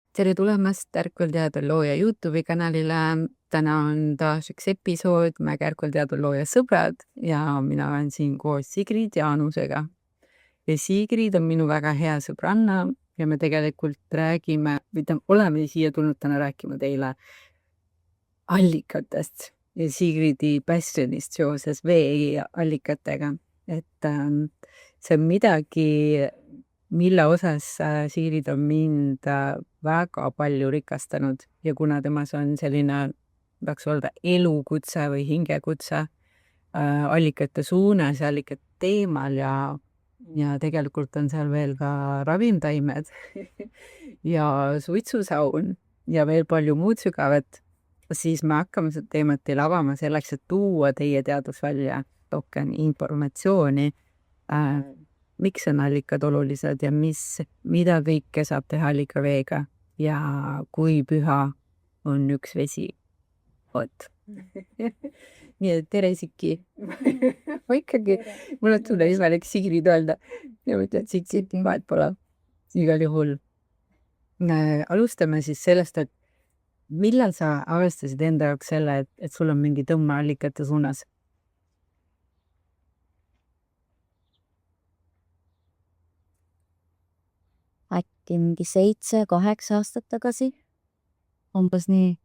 Tere tulemast Ärkvel teadul looja YouTube'i kanalile. Täna on taas üks episood Mäge Ärkvel teadul looja sõbrad ja mina olen siin koos Sigrid Jaanusega. Ja Sigrid on minu väga hea sõbranna ja me tegelikult oleme siia tulnud täna rääkima teile allikatest ja Sigridi passionist seoses veeallikatega. See on midagi, mille osas Sigrid on mind väga palju rikastanud ja kuna temas on selline, peaks öelda, elukutse või hingekutse allikate suunas ja allikate teemal ja tegelikult on seal veel ka ravimtaimed ja suitsusaun ja veel palju muud sügavat, siis me hakkame seda teemat teile avama selleks, et tuua teie teadusvälja rohkem informatsiooni, miks on allikad olulised ja mida kõike saab teha allikaveega ja kui püha on üks vesi. Vot. Nii et tere, Siki. Ma ikkagi, mul on tunne imelik Sigrid öelda. Ja mõtlen, et Siki vahet pole. Igal juhul. Alustame siis sellest, et millal sa arvestasid enda jaoks selle, et sul on mingi tõmme allikate suunas? Äkki mingi 7-8 aastat tagasi. Umbes nii.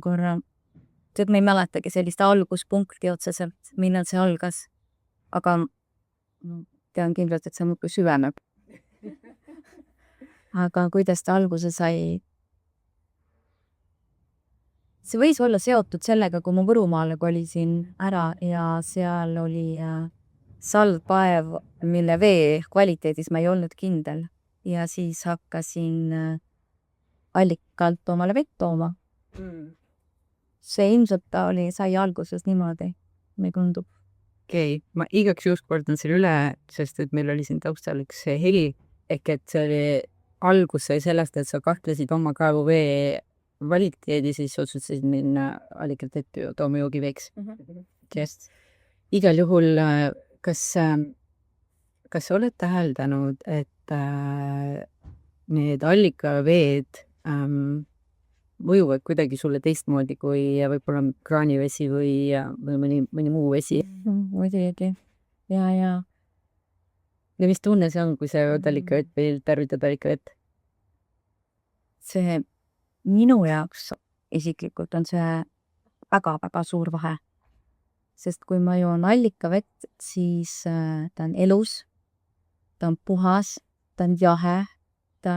Korra. Tead, ma ei mäletagi sellist alguspunkti otseselt, millal see algas. Aga tean kindlalt, et see muudkui süveneb. Aga kuidas ta alguse sai? See võis olla seotud sellega, kui ma Võrumaale kolisin ära ja seal oli salvpaev, mille vee kvaliteedis ma ei olnud kindel. Ja siis hakkasin allikalt omale vett tooma. See ilmselt sai alguses niimoodi, me tundub. Okei, ma igaks juhus kordan selle üle, sest et meil oli siin taustal üks heli, ehk et see oli algus sai sellest, et sa kahtlesid oma kaevuvee kvaliteedi, siis otsustasid minna allikalt vett tooma joogiveeks. Just. Igal juhul, kas sa oled täheldanud, et need allikaveed mõjuvad kuidagi sulle teistmoodi kui võib-olla kraanivesi või mõni muu vesi? Muidugi. Ja. Ja mis tunne see on, kui sa jood allikavett või tarvitad allikavett? See minu jaoks isiklikult on see väga-väga suur vahe. Sest kui ma joon allikavett, siis ta on elus, ta on puhas, ta on jahe, ta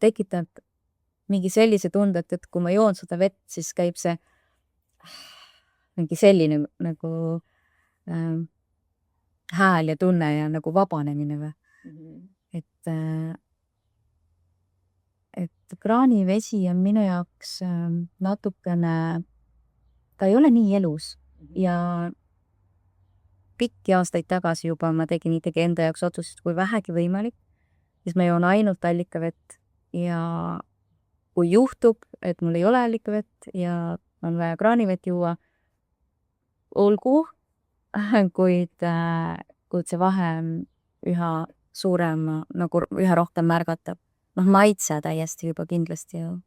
tekitab mingi sellise tunde, et kui ma joon seda vett, siis käib see mingi selline nagu hääl ja tunne ja nagu vabanemine või. Et kraanivesi on minu jaoks natukene, ta ei ole nii elus ja pikki aastaid tagasi juba ma tegin enda jaoks otsust, kui vähegi võimalik, siis ma joon ainult allikavett ja kui juhtub, et mul ei ole allikavett ja on vaja kraanivett juua, olgu, kuid see vahe üha suurem, nagu üha rohkem märgatab. Maitse täiesti juba kindlasti ju.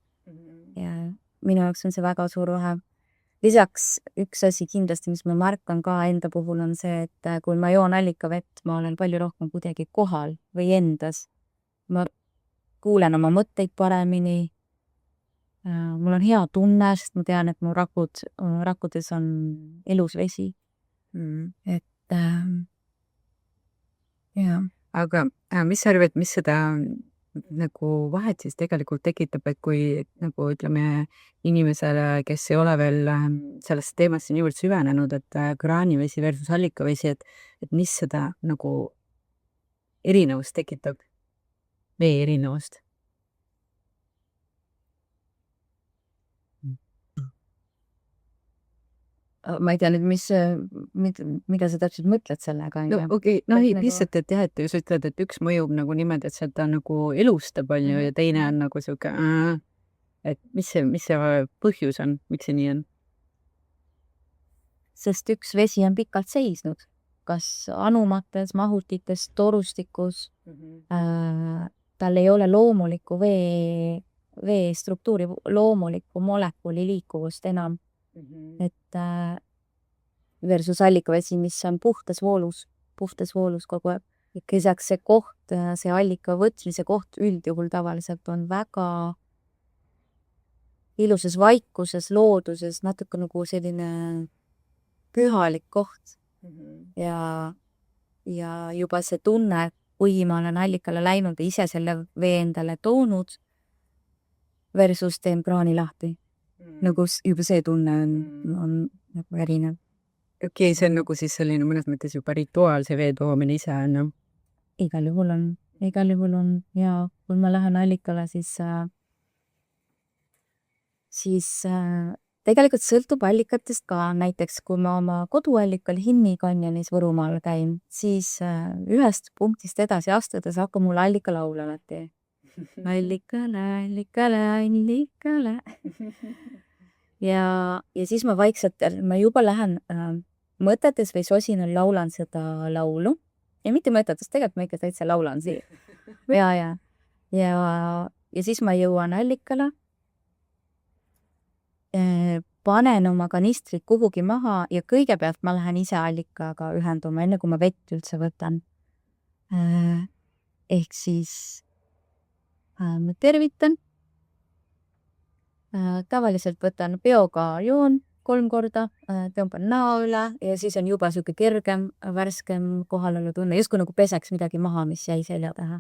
Ja minu jaoks on see väga suur vahe. Lisaks üks asi kindlasti, mis ma märkan ka enda puhul on see, et kui ma joon allikavett, ma olen palju rohkem kuidagi kohal või endas. Ma kuulen oma mõtteid paremini. Mul on hea tunne, sest ma tean, et mu rakkudes on elus vesi. Et ja. Aga mis sa arvad, mis seda nagu vahet siis tegelikult tekitab, et kui nagu ütleme inimesele, kes ei ole veel sellest teemast niivõrd süvenenud, et kraanivesi versus allikavesi, et mis seda nagu erinevust tekitab, vee erinevust? Ma ei tea nüüd, mida sa täpselt mõtled sellega. No okei, lihtsalt, et jah, et sa ütled, et üks mõjub nagu niimoodi, et seda nagu elustab palju ja teine on nagu siuke, et mis see põhjus on, miks see nii on? Sest üks vesi on pikalt seisnud kas anumates, mahutites, torustikus. Tal ei ole loomulikku vee struktuuri, loomulikku molekuli liikuvust enam. Et versus allikavesi, mis on puhtas voolus kogu aeg. Lisaks see koht, see allika võtmise koht üldjuhul tavaliselt on väga ilusas vaikuses, looduses, natuke nagu selline pühalik koht. Ja juba see tunne, kui ma olen allikale läinud ja ise selle vee endale toonud versus teen kraani lahti. Nagu juba see tunne on nagu erinev. Okei, see on nagu siis selline mõnes mõttes juba rituaal, see vee toomine ise on. Igal juhul on ja kui ma lähen allikale, siis tegelikult sõltub allikatest ka. Näiteks kui ma oma koduallikal Hinni kanjonis Võrumaal käin, siis ühest punktist edasi astudes hakkab mul allikalaul alati. Allikale. Ja siis ma vaikselt, ma juba lähen mõtetes või sosinal laulan seda laulu. Ja mitte mõtetes, tegelikult ma ikka täitsa laulan siin. Ja siis ma jõuan allikale, panen oma kanistrid kuhugi maha ja kõigepealt ma lähen ise allikaga ühenduma, enne kui ma vett üldse võtan. Ehk siis ma tervitan. Tavaliselt võtan peoga joon 3 korda, tõmban näo üle ja siis on juba selline kergem, värskem kohalolu tunne, justkui nagu peseks midagi maha, mis jäi selja taha.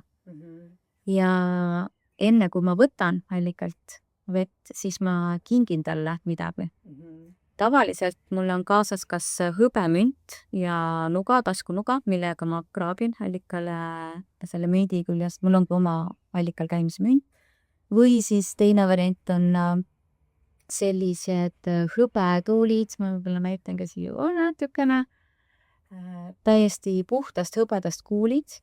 Ja enne kui ma võtan allikalt vett, siis ma kingin talle midagi. Tavaliselt mul on kaasas kas hõbemünt ja nuga, taskunuga, millega ma kraabin allikale selle mündi küljest. Mul on oma allikal käimise münt. Või siis teine variant on sellised hõbetuulid, ma võib-olla näitan ka siia natukene, täiesti puhtast hõbedast kuulid.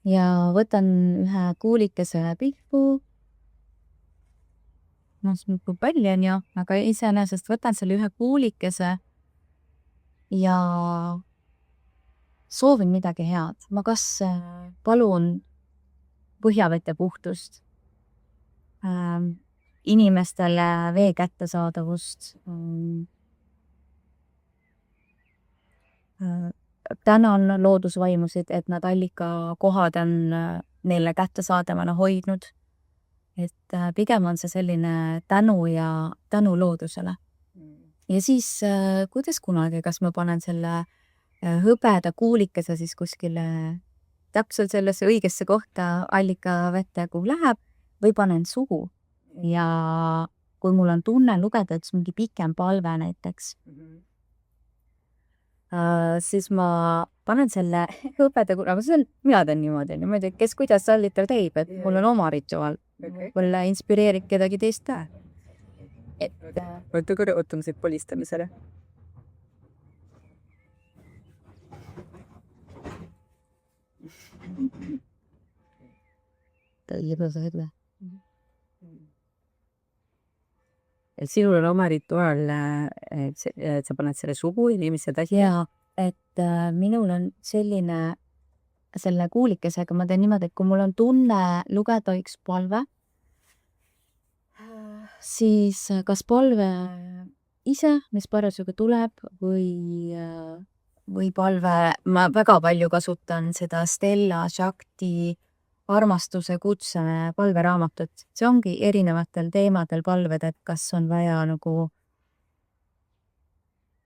Ja võtan ühe kuulikese pihku. No kui palju on ju, aga iseenesest võtan selle ühe kuulikese ja soovin midagi head. Ma kas palun põhjavete puhtust, inimestele vee kättesaadavust, tänan loodusvaimusid, et nad allikakohad on neile kättesaadavana hoidnud. Et pigem on see selline tänu ja tänu loodusele. Ja siis kuidas kunagi, kas ma panen selle hõbeda kuulikese siis kuskile täpselt sellesse õigesse kohta allikavette, kuhu läheb, või panen suhu. Ja kui mul on tunne lugeda, et mingi pikem palve näiteks, siis ma panen selle hõbeda, aga see on, mina teen niimoodi, kes kuidas allital teeb, et mul on oma rituaal. Võib-olla inspireerib kedagi teist ka. Võtta korra ootamised polistamisele. Et sinul on oma rituaal, et sa paned selle suhu inimesed asja? Jaa, et minul on selline, selle kuulikesega ma teen niimoodi, et kui mul on tunne lugeda üks palve, siis kas palve ise, mis parasjagu tuleb, või palve, ma väga palju kasutan seda Stella Shakti armastuse kutse palveraamatut. See ongi erinevatel teemadel palved, et kas on vaja nagu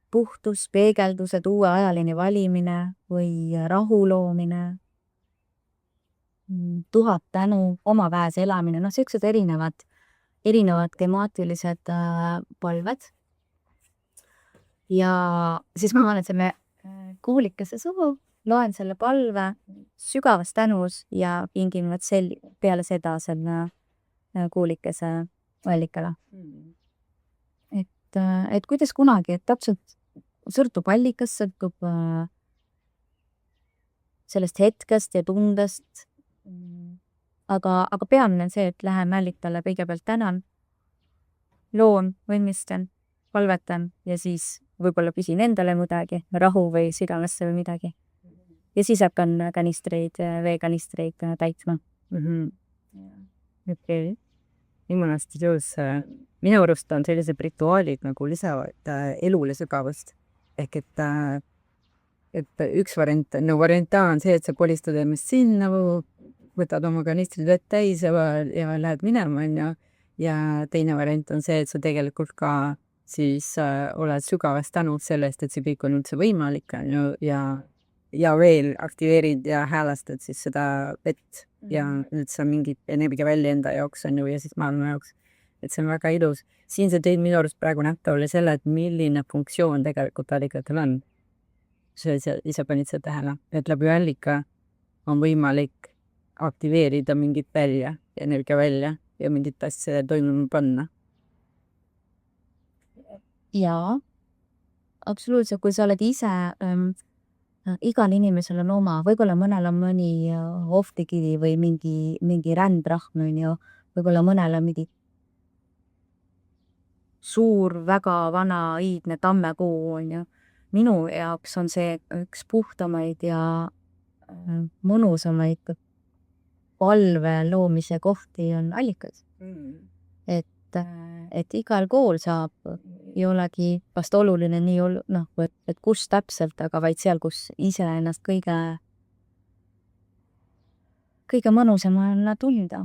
puhtus, peegeldused, uue ajaline valimine või rahu loomine, 1000 tänu, oma väes elamine, sellised erinevad temaatilised palved. Ja siis ma panen selle kuulikese suhu, loen selle palve sügavas tänus ja kingin peale seda selle kuulikese allikale. Et kuidas kunagi, et täpselt sõltub allikast, sõltub sellest hetkest ja tundest. Aga peamine on see, et lähen allikale kõigepealt tänan, loon, õnnistan, palvetan ja siis võib-olla küsin endale midagi, rahu või südamesse või midagi. Ja siis hakkan veekanistreid täitma. Okei. Minu minu arust on sellised rituaalid nagu lisavad elule sügavust. Ehk et üks variant A on see, et sa kolistad ennast sinna, võtad oma kanistrid vett täis ja lähed minema, onju. Ja teine variant on see, et sa tegelikult ka siis oled sügavas tänud sellest, et see kõik on üldse võimalik, onju, ja veel aktiveerid ja häälestad siis seda vett ja üldse mingit energia välja enda jaoks, onju, ja siis maailma jaoks. Et see on väga ilus. Siin sa teed minu arust praegu nähtavale selle, et milline funktsioon tegelikult allikatel on. Ise panid seda tähele, et läbi allika on võimalik aktiveerida mingit energia välja ja mingit asja toimuma panna. Jaa, absoluutselt, kui sa oled ise, igal inimesel on oma, võib-olla mõnel on mõni ohvrikivi või mingi rändrahm, onju, võib-olla mõnel on mingi suur, väga vana iidne tammekuu, onju. Minu jaoks on see üks puhtamaid ja mõnusamaid palve loomise kohti on allikad. Et igal kool saab, ei olegi vast oluline et kus täpselt, aga vaid seal, kus ise ennast kõige mõnusam on tunda.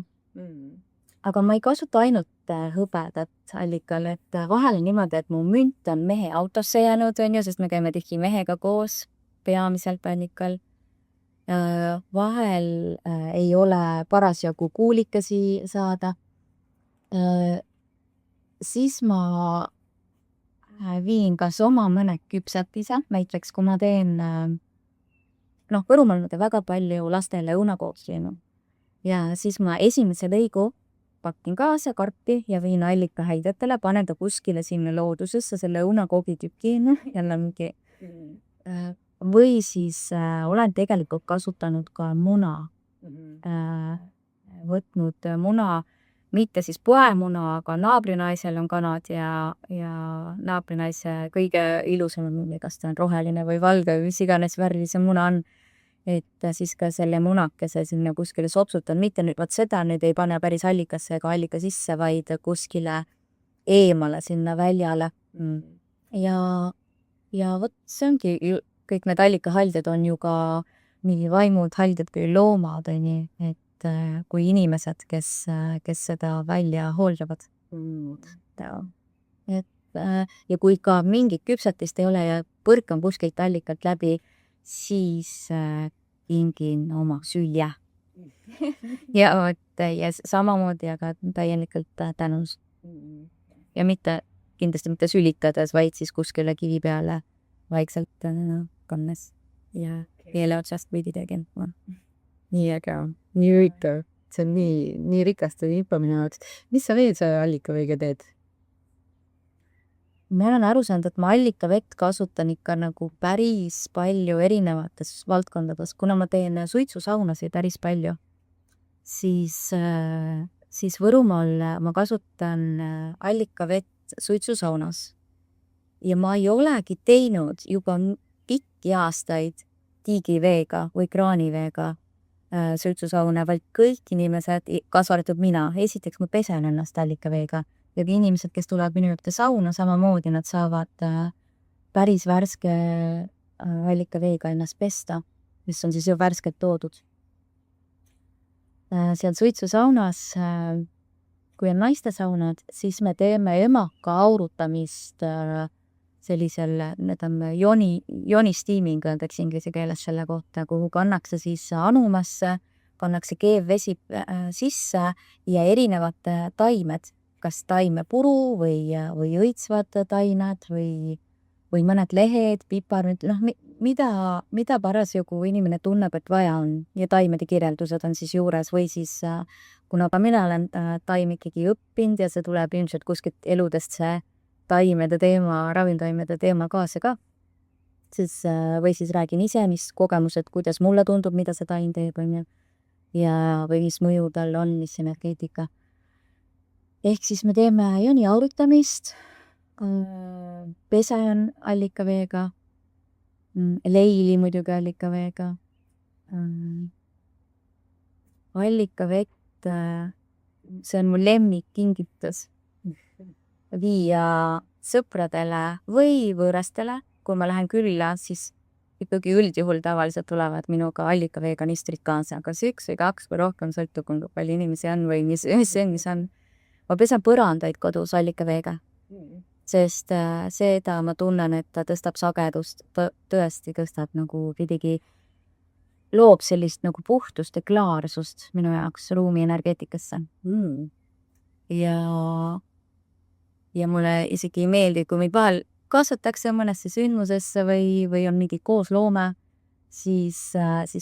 Aga ma ei kasuta ainult hõbedat allikal, et vahel on niimoodi, et mu münt on mehe autosse jäänud, onju, sest me käime tihti mehega koos peamiselt allikal. Vahel ei ole parasjagu kuulikesi saada. Siis ma viin kas oma mõne küpsetise, näiteks kui ma teen, Võrumaal ma teen väga palju lastele õunakooki, ja siis ma esimese lõigu pakin kaasa karpi ja viin allika häidetele, panen ta kuskile sinna loodusesse, selle õunakoogi tüki, jälle mingi. Või siis olen tegelikult kasutanud ka muna. Võtnud muna, mitte siis poemuna, aga naabrinaisel on kanad ja naabrinaise kõige ilusam, kas ta on roheline või valge või mis iganes värvi see muna on. Et siis ka selle munakese sinna kuskile sopsutan, mitte nüüd seda nüüd ei pane päris allikasse ega allika sisse, vaid kuskile eemale sinna väljale. Ja vot see ongi, kõik need allikahaldjad on ju ka nii vaimud haldjad kui loomad, et kui inimesed, kes seda välja hooldavad. Ja kui ka mingit küpsetist ei ole ja põrkan kuskilt allikalt läbi, siis kingin oma sülje. Ja samamoodi, aga täielikult tänus. Ja kindlasti mitte sülitades, vaid siis kuskile kivi peale vaikselt kannes ja keele otsast võidi tegema. Nii äge, nii huvitav. See on nii rikastav info minu jaoks. Mis sa veel sa allikaveega teed? Ma olen aru saanud, et ma allikavett kasutan ikka nagu päris palju erinevates valdkondades. Kuna ma teen suitsusaunasid päris palju, siis Võrumaal ma kasutan allikavett suitsusaunas. Ja ma ei olegi teinud juba pikki aastaid tiigiveega või kraaniveega suitsusauna, vaid kõik inimesed, kaasa arvatud mina, esiteks ma pesen ennast allikaveega. Ja inimesed, kes tulevad minu juurde sauna, samamoodi nad saavad päris värske allikaveega ennast pesta, mis on siis ju värskelt toodud. Seal suitsusaunas, kui on naistesaunad, siis me teeme emaka aurutamist sellisel, need on joonistiiming, öeldakse inglise keeles selle kohta, kuhu kannakse siis anumasse, pannakse keevvesi sisse ja erinevad taimed, kas taimepuru või õitsvad tained või mõned lehed, pipar, mida parasjagu inimene tunneb, et vaja on ja taimede kirjeldused on siis juures või siis, kuna ka mina olen taim ikkagi õppinud ja see tuleb ilmselt kuskilt eludest see taimede teema, ravintaimede teema kaasa ka, siis või siis räägin ise, mis kogemused, kuidas mulle tundub, mida see taim teeb, või mis mõju tal on, mis energeetika. Ehk siis me teeme jooni aurutamist, Pesen allikaveega, leili muidugi allikaveega, allikavett, see on mu lemmikkingitus viia sõpradele või võõrastele, kui ma lähen külla, siis ikkagi üldjuhul tavaliselt tulevad minuga allikaveekanistrid kaasa, kas 1 või 2 või rohkem, sõltub, kui palju inimesi on või mis on. Ma pesen põrandaid kodus allikaveega, sest seda ma tunnen, et ta tõstab sagedust, tõesti tõstab nagu pidigi, loob sellist nagu puhtust ja klaarsust minu jaoks ruumi energeetikasse. Ja mulle isegi ei meeldi, kui meid vahel kaasatakse mõnesse sündmusesse või on mingi koosloome, siis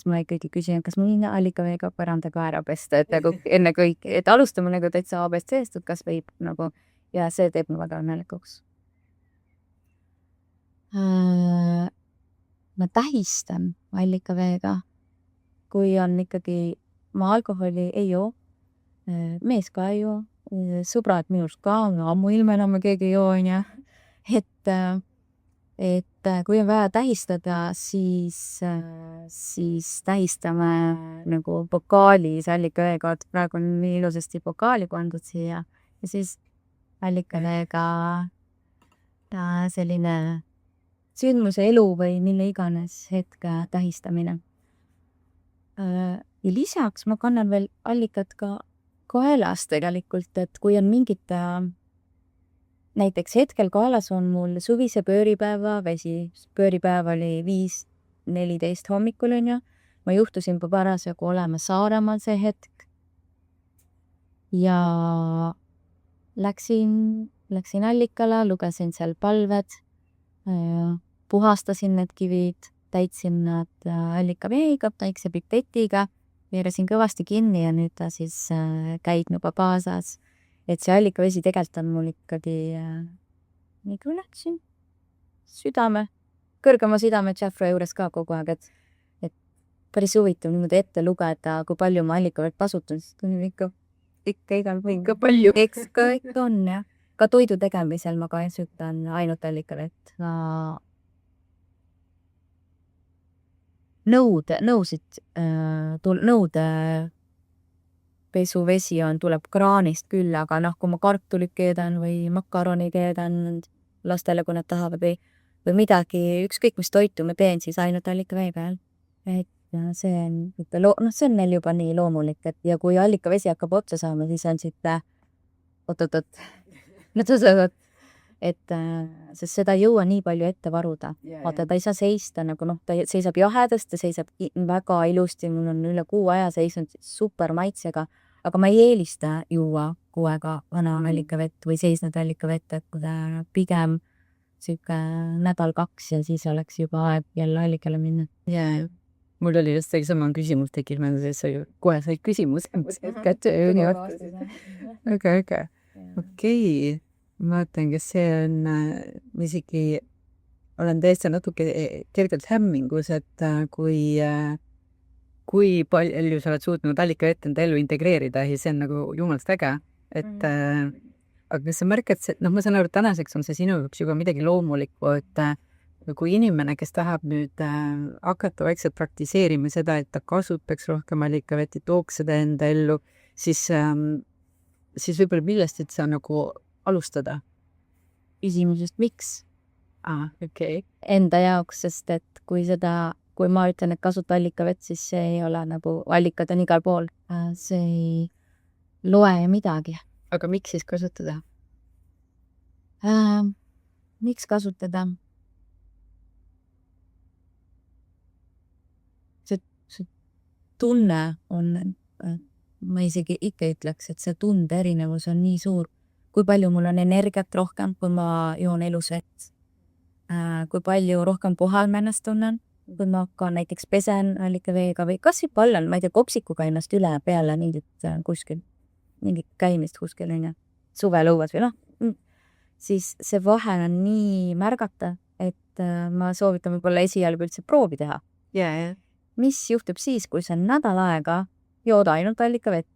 ma ikkagi küsin, kas mul allikaveega põranda ka ära pesta, et nagu enne kõik, et alustame nagu täitsa ABC-st, kas võib nagu, ja see teeb mu väga õnnelikuks. Ma tähistan allikaveega, kui on ikkagi, ma alkoholi ei joo, mees ka ei joo, sõbrad minust ka, ammuilma enam keegi ei joo, onja. Et kui on vaja tähistada, siis tähistame nagu pokaalis allikaveega, et praegu on nii ilusasti pokaali pandud siia, ja siis allikaveega selline sündmuse elu või mille iganes hetke tähistamine. Ja lisaks ma kannan veel allikat ka kaelas tegelikult, et kui on mingit, näiteks hetkel kaelas on mul suvise pööripäeva vesi. Pööripäev oli 5:14 hommikul, onju. Ma juhtusin parasjagu olema Saaremaal see hetk. Ja läksin allikale, lugesin seal palved, puhastasin need kivid, täitsin nad allikaveega, väikse pipetiga, veerasin kõvasti kinni ja nüüd ta siis käib juba kaasas. Et see allikavesi tegelikult on mul ikkagi nii kui läksin kõrgema südame Jeffro juures ka kogu aeg, et päris huvitav niimoodi ette lugeda, kui palju ma allikavett kasutan, sest on ikka igal või ikka palju. Eks ka ikka on, jah. Ka toidu tegemisel ma kasutan ainult allikavett. Nõude pesuvesi tuleb kraanist küll, aga kui ma kartulit keedan või makaroni keedan lastele, kui nad tahavad või midagi, ükskõik mis toitu me teen, siis ainult allikavee peal. Et see on neil juba nii loomulik, et ja kui allikavesi hakkab otsa saama, siis on siit et sest seda ei jõua nii palju ette varuda. Vaata, ta ei saa seista, ta seisab jahedast, ta seisab väga ilusti, mul on üle kuu aja seisnud super maitsega, aga ma ei eelista juua kuuega vana allikavett või seisnud allikavett, et kui ta pigem siuke 1 nädal 2 ja siis oleks juba aeg jälle allikale minna. Jaa, mul oli just sama küsimus tekil, ma kohe said küsimus kätte. Väga. Okei. Ma mõtlen, kas see on, ma isegi olen täiesti natuke kergelt hämmingus, et kui palju sa oled suutnud allikavett enda ellu integreerida ja see on nagu jumalast äge, et aga kas sa märkad, ma saan aru, et tänaseks on see sinu jaoks juba midagi loomulikku, et kui inimene, kes tahab nüüd hakata vaikselt praktiseerima seda, et ta kasutaks rohkem allikavetti, tooks seda enda ellu, siis võib-olla millest, et sa nagu alustada? Küsimusest, miks? Okay. Enda jaoks, sest et kui ma ütlen, et kasuta allikavett, siis see ei ole nagu, allikad on igal pool. See ei loe midagi. Aga miks siis kasutada? Miks kasutada? See tunne on, ma isegi ikka ütleks, et see tunde erinevus on nii suur. Kui palju mul on energiat rohkem, kui ma joon elus vett. Kui palju rohkem puhal ma ennast tunnen, kui ma ka näiteks pesen allikaveega või kas või pallan, ma ei tea, kopsikuga ennast üle peale mingit käimist kuskil, suvelõuas või siis see vahe on nii märgata, et ma soovitan võib-olla esialgu üldse proovi teha. Mis juhtub siis, kui sa nädal aega jood ainult allikavett?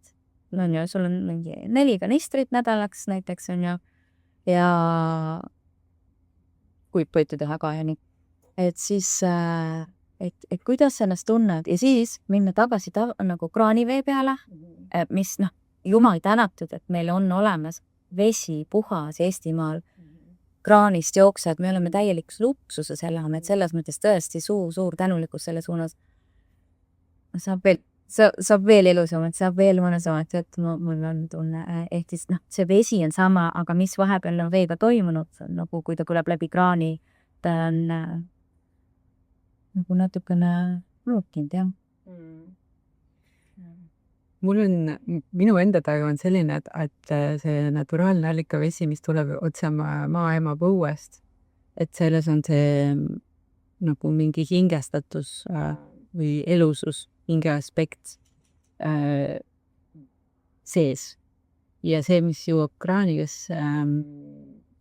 Sul on mingi 4 kanistrit nädalaks näiteks, ja kuivpõitu teha ka ja nii. Et siis, et kuidas sa ennast tunned ja siis minna tagasi nagu kraanivee peale, mis jumal tänatud, et meil on olemas vesi puhas Eestimaal, kraanist jookseb, me oleme täielikus luksuses elame, et selles mõttes tõesti suur tänulikkus selle suunas. Saab veel ilusamalt, saab veel mõnusamalt, et mul on tunne, ehk siis see vesi on sama, aga mis vahepeal on veega toimunud, nagu kui ta tuleb läbi kraani, ta on nagu natukene muutunud, jah. Minu enda taga on selline, et see naturaalne allikavesi, mis tuleb otse maaema põuest, et selles on see nagu mingi hingestatus või elusus, hinge aspekt sees. Ja see, mis jõuab kraanigasse,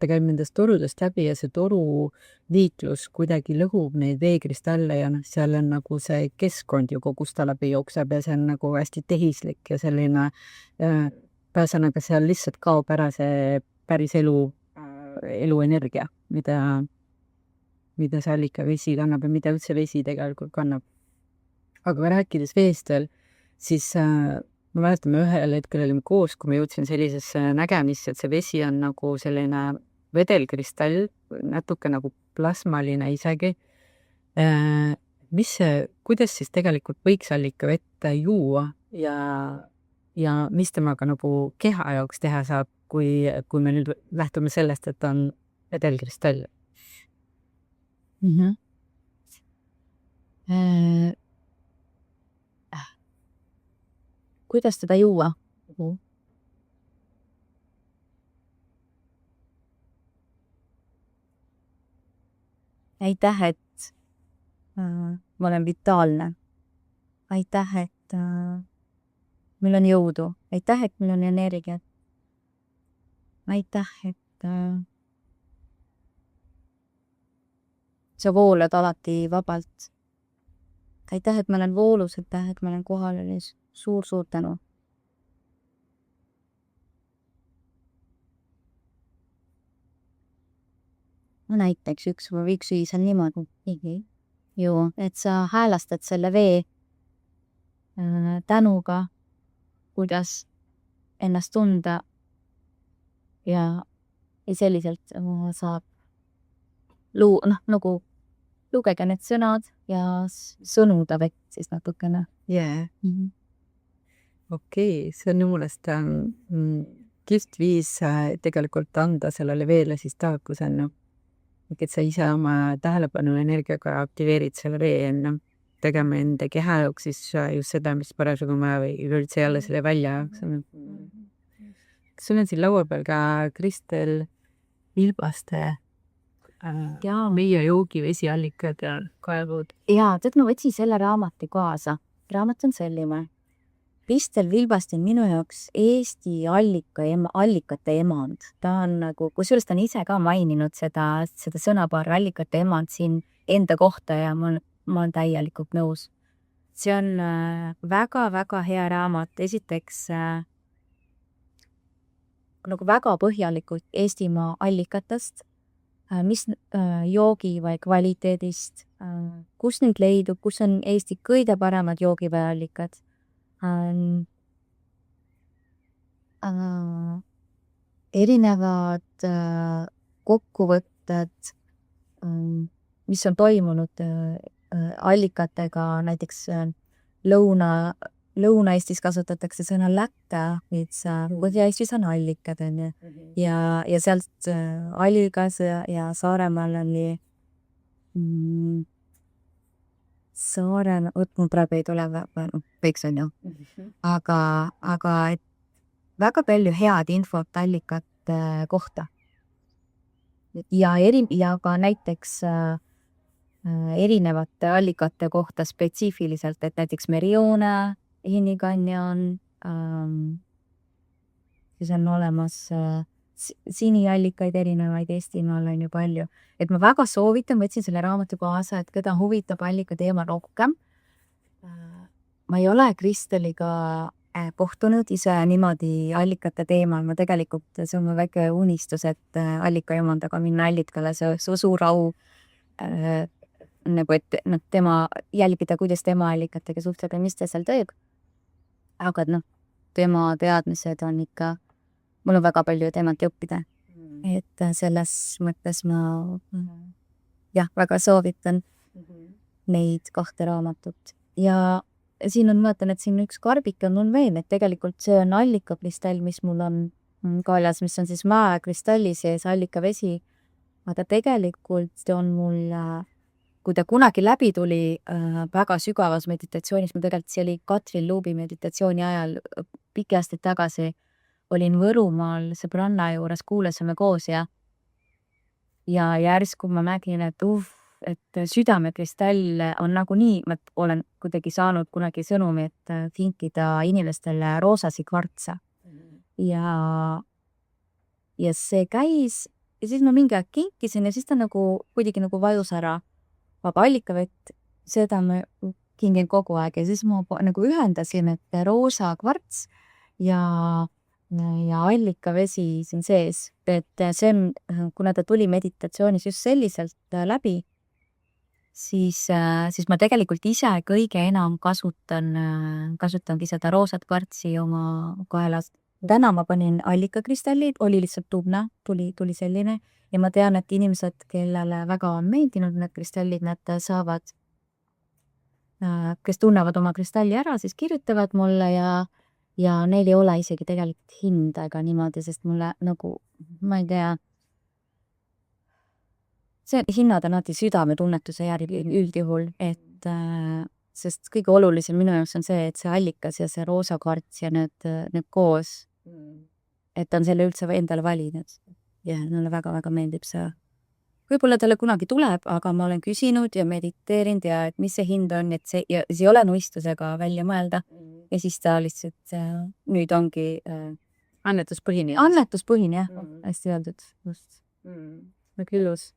ta käib nendest torudest läbi ja see toru liiklus kuidagi lõhub neid veekristalle ja seal on nagu see keskkond ju, kus ta läbi jookseb ja see on nagu hästi tehislik ja selline pääsenaga seal lihtsalt kaob ära see päris eluenergia, mida see allikavesi kannab ja mida üldse vesi tegelikult kannab. Aga rääkides veest veel, siis ma mäletan, me ühel hetkel olime koos, kui ma jõudsin sellisesse nägemisse, et see vesi on nagu selline vedelkristall, natuke nagu plasmaline isegi. Kuidas siis tegelikult võiks allikavett juua ja mis temaga nagu keha jaoks teha saab, kui me nüüd lähtume sellest, et on vedelkristall? Kuidas teda juua? Aitäh, et ma olen vitaalne. Aitäh, et meil on jõudu. Aitäh, et meil on energiat. Aitäh, et sa voolad alati vabalt. Aitäh, et ma olen voolus, aitäh, et ma olen kohal ja suur tänu. No näiteks üks viis on niimoodi ju, et sa häälastad selle vee tänuga, kuidas ennast tunda ja selliselt saab nagu lugege need sõnad ja sõnuda vett siis natukene. Yeah. Okei, see on jumulast kihvt viis tegelikult anda sellele veele siis taakusena. Et sa ise oma tähelepanu energiaga aktiveerid selle vee tegema enda keha jaoks siis just seda, mis parasjagu ma või üldse jälle selle välja. Kas sul on siin laua peal ka Kristel Vilbaste meie joogi vesiallikad ja kaevud? Jaa, tead, ma võtsin selle raamati kaasa. Raamat on selline. Kristel Vilbaste on minu jaoks Eesti allikate emand. Ta on nagu, kusjuures ta on ise ka maininud seda sõnapaari allikate emand siin enda kohta ja ma olen täielikult nõus. See on väga-väga hea raamat. Esiteks nagu väga põhjalikult Eestimaa allikatest, mis joogi või kvaliteedist, kus neid leidub, kus on Eesti kõige paremad joogiveeallikad. Erinevad kokkuvõtted, mis on toimunud allikatega, näiteks Lõuna-Eestis kasutatakse sõna läkka, mis Põhja-Eestis on allikad ja sealt allikas ja Saaremaal oli mul praegu ei tule võiks on ju, aga et väga palju head infot allikate kohta ja ka näiteks erinevate allikate kohta spetsiifiliselt, et näiteks Merione, Hinikanjon, siis on olemas siniallikaid erinevaid Eestimaal on ju palju. Et ma väga soovitan, võtsin selle raamatu kaasa, et keda huvitab allika teema rohkem. Ma ei ole Kristeliga kohtunud ise niimoodi allikate teemal. Ma tegelikult, see on mu väike unistus, et allikaemandaga minna allikale, see suur au nagu, et tema jälgida, kuidas tema allikatega suhtleb ja mis ta seal teeb. Aga tema teadmised on ikka, mul on väga palju temalt õppida. Et selles mõttes ma väga soovitan neid 2 raamatut. Ja siin on, vaatan, et siin üks karbik on veel, et tegelikult see on allikakristall, mis mul on kaelas, mis on siis mäekristalli sees allikavesi. Aga tegelikult on mul, kui ta kunagi läbi tuli väga sügavas meditatsioonis, ma tegelikult see oli Katrin Luubi meditatsiooni ajal pikki aastaid tagasi, olin Võrumaal sõbranna juures, kuulasime koos ja järsku ma nägin, et südamekristall on nagunii, ma olen kuidagi saanud kunagi sõnumi, et kinkida inimestele roosasi kvartsa. Ja see käis ja siis ma mingi aeg kinkisin ja siis ta nagu kuidagi nagu vajus ära. Vaba allikavett, seda ma kingin kogu aeg ja siis ma nagu ühendasin, et roosa kvarts ja allikavesi siin sees. Et see on, kuna ta tuli meditatsioonis just selliselt läbi, siis ma tegelikult ise kõige enam kasutangi seda roosat kvartsi oma kaelas. Täna ma panin allikakristallid, oli lihtsalt tubna, tuli selline ja ma tean, et inimesed, kellele väga on meeldinud need kristallid, nad saavad, kes tunnevad oma kristalli ära, siis kirjutavad mulle ja neil ei ole isegi tegelikult hinda ega niimoodi, sest mulle nagu, ma ei tea, see hinnad on alati südametunnetuse järgi üldjuhul, et sest kõige olulisem minu jaoks on see, et see allikas ja see roosa kvarts ja need koos, et on selle üldse endale valinud. Ja mulle väga-väga meeldib see. Võib-olla talle kunagi tuleb, aga ma olen küsinud ja mediteerinud ja et mis see hind on, et see ei ole nuistusega välja mõelda. Ja siis ta lihtsalt nüüd ongi annetuspõhine. Annetuspõhine, jah. Hästi öeldud. Just. Väga ilus.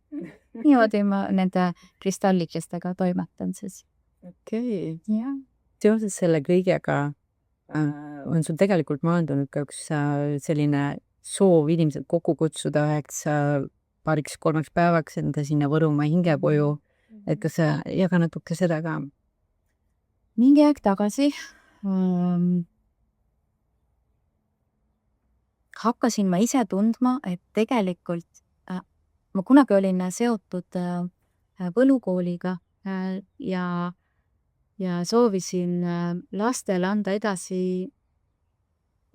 Niimoodi ma nende kristallikestega toimetan siis. Okei. Ja. Seoses selle kõigega on sul tegelikult maandunud ka üks selline soov inimesed kokku kutsuda üheks 2-3 päevaks enda sinna Võrumaa hingepoju. Et kas sa jaga natuke seda ka? Mingi aeg tagasi hakkasin ma ise tundma, et tegelikult ma kunagi olin seotud Võlukooliga ja soovisin lastele anda edasi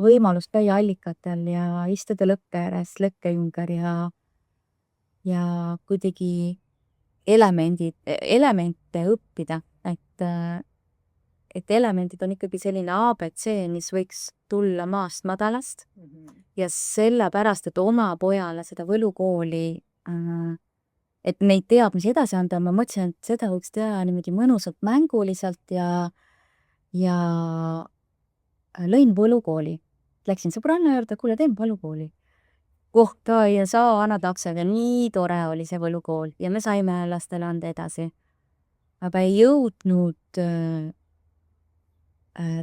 võimalust käia allikatel ja istuda lõkke ääres, lõkke ümber ja kuidagi elemente õppida, et elemendid on ikkagi selline ABC, mis võiks tulla maast madalast ja sellepärast, et oma pojale seda Võlukooli, et neid teadmisi edasi anda, ma mõtlesin, et seda võiks teha niimoodi mõnusalt mänguliselt ja lõin Võlukooli. Läksin sõbranna juurde, kuule, teen Võlukooli. Kohta ja saa annad lapsega, nii tore oli see Võlukool ja me saime lastele anda edasi. Aga ei jõudnud,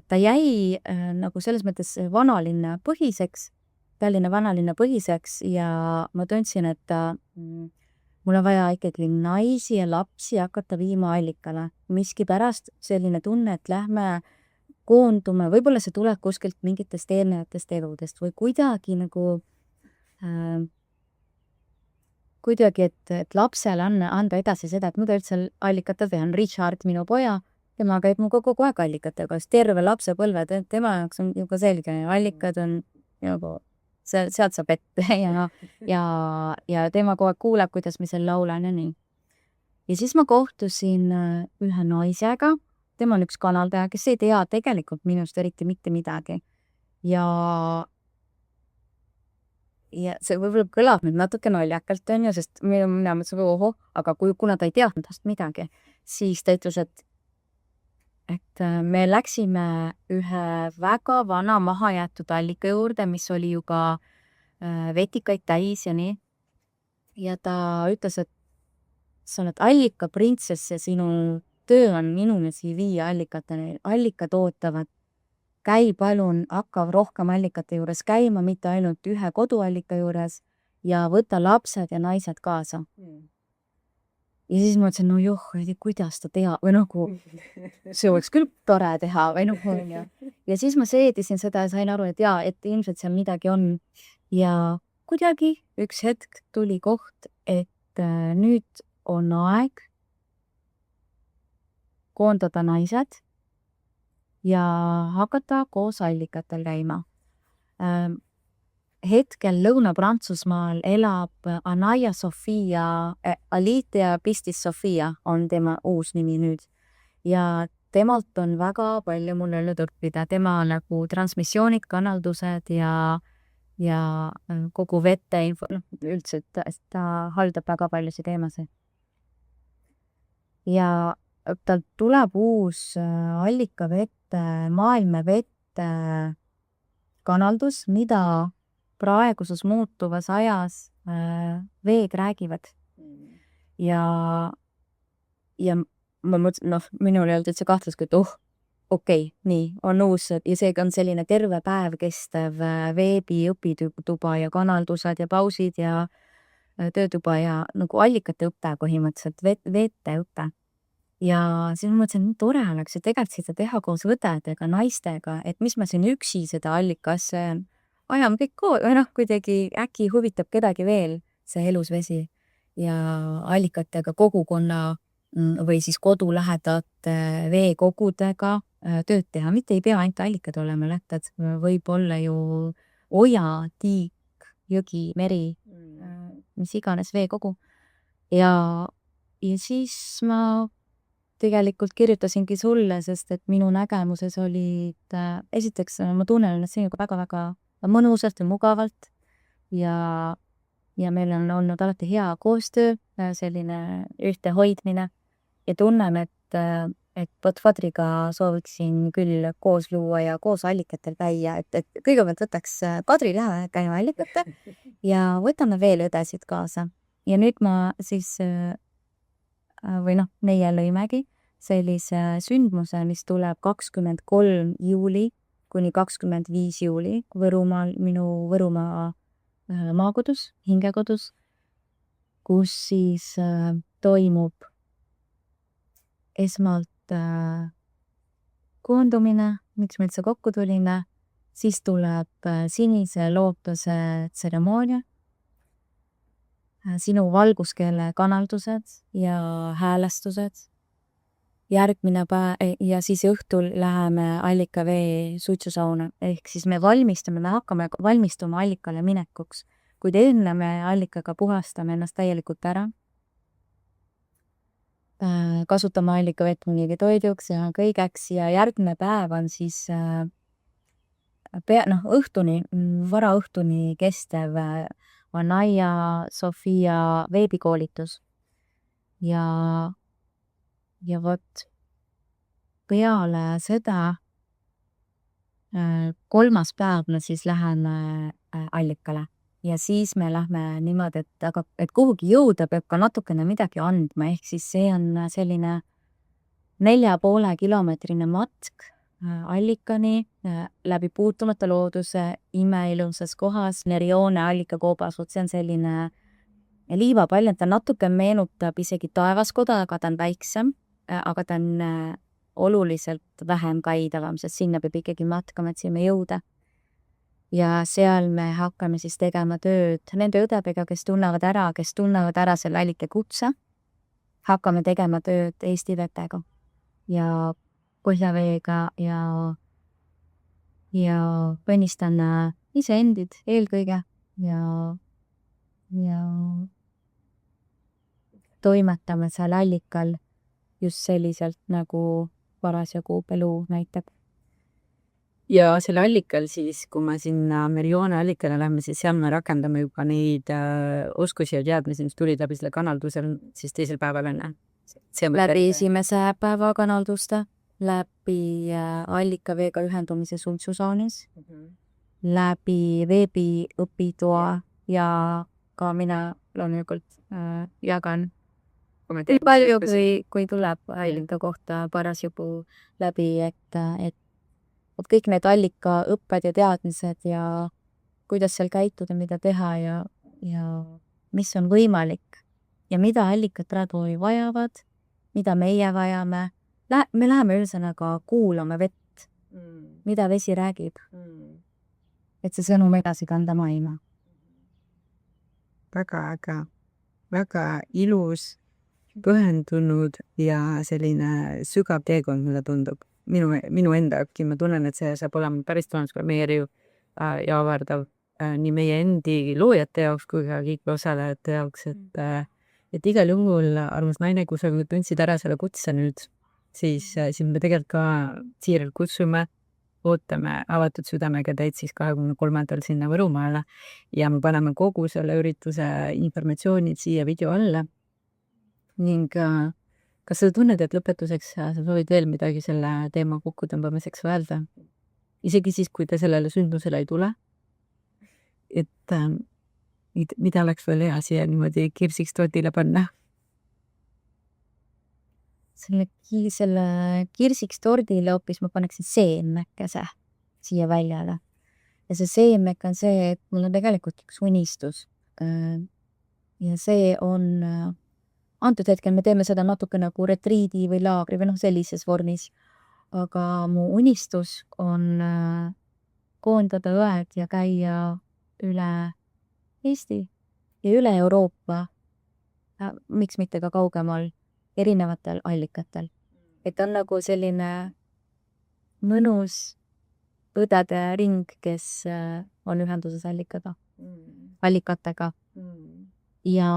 ta jäi nagu selles mõttes vanalinna põhiseks, Tallinna vanalinna põhiseks ja ma tundsin, et mul on vaja ikkagi naisi ja lapsi hakata viima allikale. Miski pärast selline tunne, et lähme koondume, võib-olla see tuleb kuskilt mingitest eelnevatest eludest või kuidagi nagu et lapsele anda edasi seda, et muidu üldse allikate tean. Richard, minu poja, tema käib mu kogu aeg allikatega, sest terve lapsepõlve, tema jaoks on juba selge, allikad on nagu sealt saab ette ja tema kogu aeg kuuleb, kuidas me seal laulan ja nii. Ja siis ma kohtusin ühe naisega, tema on üks kanaldaja, kes ei tea tegelikult minust eriti mitte midagi. Ja see võib-olla kõlab nüüd natuke naljakalt, on ju, sest mina mõtlesin, oho, aga kuna ta ei teadnud tast midagi, siis ta ütles, et me läksime ühe väga vana mahajäetud allika juurde, mis oli juba vetikaid täis ja nii. Ja ta ütles, et sa oled allikaprintsess ja sinu töö on inimesi viia allikateni. Allikad ootavad käi palun, hakka rohkem allikate juures käima, mitte ainult ühe koduallika juures ja võta lapsed ja naised kaasa. Ja siis ma mõtlesin, no joh, kuidas ta teha või nagu see oleks küll tore teha või noh, on ju. Ja siis ma seedisin seda ja sain aru, et jaa, et ilmselt seal midagi on. Ja kuidagi üks hetk tuli koht, et nüüd on aeg koondada naised ja hakata koos allikatel käima. Hetkel Lõuna-Prantsusmaal elab Anaya Sofia, Alicia Pistis Sofia on tema uus nimi nüüd. Ja temalt on väga palju mul olnud õppida. Tema nagu transmissioonid, kanaldused ja kogu vette info, üldse ta haldab väga paljusid teemasid. Ja tal tuleb uus allikavette, maailmavette kanaldus, mida praeguses muutuvas ajas veed räägivad. Ja ma mõtlesin, minul ei olnud üldse kahtlus, et okei, nii, on uus ja seega on selline terve päev kestev veebi õpituba ja kanaldused ja pausid ja töötuba ja nagu allikate õppe põhimõtteliselt, veete õppe. Ja siis ma mõtlesin, tore oleks, et tegelikult seda teha koos õdedega, naistega, et mis ma siin üksi seda allikasse ajame kõik koos, või kuidagi äkki huvitab kedagi veel see elus vesi ja allikatega kogukonna või siis kodulähedate veekogudega tööd teha. Mitte ei pea ainult allikad olema lähtad, võib olla ju oja, tiik, jõgi, meri, mis iganes veekogu. Ja siis ma tegelikult kirjutasingi sulle, sest et minu nägemuses olid, esiteks ma tunnen ennast sinuga väga-väga mõnusalt ja mugavalt ja meil on olnud alati hea koostöö, selline ühtehoidmine ja tunnen, et Podfadriga sooviksin küll koos luua ja koos allikatel käia, et kõigepealt võtaks Kadri lähe käima allikate ja võtame veel õdesid kaasa. Ja nüüd ma siis meie lõimegi sellise sündmuse, mis tuleb 23. juuli kuni 25. juuli Võrumaal, minu Võrumaa maakodus, hingekodus, kus siis toimub esmalt koondumine, miks me üldse kokku tulime, siis tuleb sinise lootuse tseremoonia, sinu valguskeele kanaldused ja häälestused, järgmine päev ja siis õhtul läheme allikavee suitsusauna, ehk siis me hakkame valmistuma allikale minekuks, kuid enne me allikaga puhastame ennast täielikult ära. Kasutame allikavett muidugi toiduks ja kõigeks ja järgmine päev on siis õhtuni, varaõhtuni kestev Anaya Sofia veebikoolitus ja vot peale seda 3. päev me siis läheme allikale ja siis me lähme niimoodi, et kuhugi jõuda peab ka natukene midagi andma, ehk siis see on selline 4,5 kilomeetrine matk allikani läbi puutumata looduse imeilusas kohas Nerione allikakoobas, see on selline liivapall, et ta natuke meenutab isegi taevaskoda, aga ta on väiksem, aga ta on oluliselt vähem käidavam, sest sinna peab ikkagi matkama, et sinna jõuda. Ja seal me hakkame siis tegema tööd nende õdedega, kes tunnevad ära selle allika kutse, hakkame tegema tööd Eesti vetega ja põhjaveega ja põnistan iseendid eelkõige ja toimetame seal allikal just selliselt, nagu parasjagu Pelu näitab. Ja selle allikal siis, kui me sinna Merione allikale lähme, siis seal me rakendame juba neid oskusi ja teadmisi, mis tulid läbi selle kanaldusel siis teisel päeval enne. Läbi esimese päeva kanalduste, läbi allikaveega ühendumise suitsusaunis, läbi veebi õpitoa ja ka mina loomulikult jagan nii palju, kui tuleb allika kohta parasjagu läbi, et et kõik need allikaõpped ja teadmised ja kuidas seal käituda, mida teha ja mis on võimalik ja mida allikad praegu vajavad, mida meie vajame. Me läheme ühesõnaga kuulame vett, mida vesi räägib, et see sõnum edasi kanda maailma. Väga äge, väga ilus, pühendunud ja selline sügav teekond, mulle tundub. Minu enda jaoks, ma tunnen, et see saab olema päris transformeeriv ja avardav nii meie endi loojate jaoks kui ka kõik osalejate jaoks, et igal juhul, armas naine, kui sa tundsid ära selle kutse nüüd, siis me tegelikult ka siiralt kutsume, ootame avatud südamega teid siis 23. sinna Võrumaale ja me paneme kogu selle ürituse informatsioonid siia video alla. Ning kas sa tunned, et lõpetuseks sa soovid veel midagi selle teema kokkutõmbamiseks öelda? Isegi siis, kui te sellele sündmusele ei tule? Et mida oleks veel hea siia niimoodi kirsiks tordile panna? Selle kirsiks tordile hoopis ma paneksin seemnekese siia väljale. Ja see seemnek on see, et mul on tegelikult üks unistus. Ja see on, antud hetkel me teeme seda natuke nagu retriidi või laagri või sellises vormis. Aga mu unistus on koondada õed ja käia üle Eesti ja üle Euroopa, miks mitte ka kaugemal, erinevatel allikatel. Et on nagu selline mõnus õdede ring, kes on ühenduses allikatega. Ja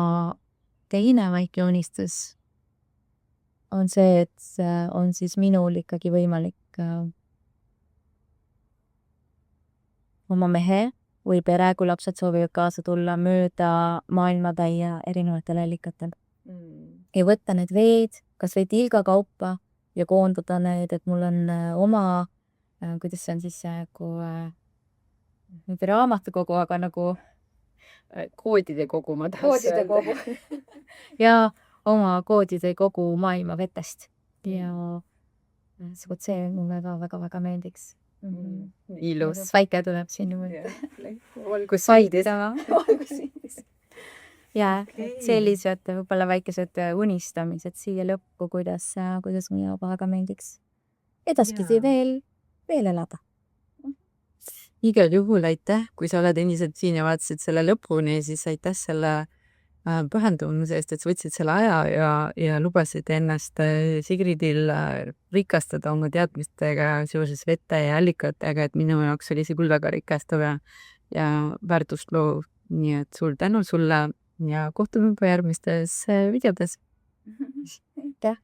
teine väike unistus on see, et on siis minul ikkagi võimalik oma mehe või pere, kui lapsed soovivad kaasa tulla mööda maailmatäie erinevatel allikatel. Ja võtta need veed, kas või tilga kaupa ja koondada need, et mul on oma, kuidas see on siis mitte raamatukogu, aga nagu koodide kogu, ma tahaks öelda. Ja oma koodide kogu maailma vetest. Ja see mulle ka väga-väga meeldiks. Ilus. Väike tuleb siin juurde. Olgu saidis. Ja sellised võib-olla väikesed unistamised siia lõppu, kuidas mulle väga meeldiks edaspidi veel elada. Igal juhul aitäh, kui sa oled endiselt siin ja vaatasid selle lõpuni, siis aitäh selle pühendumise eest, et sa võtsid selle aja ja lubasid ennast Sigridil rikastada oma teadmistega seoses vete ja allikatega, et minu jaoks oli see küll väga rikastav ja väärtust loov. Nii et suur tänu sulle ja kohtume juba järgmistes videodes. Aitäh!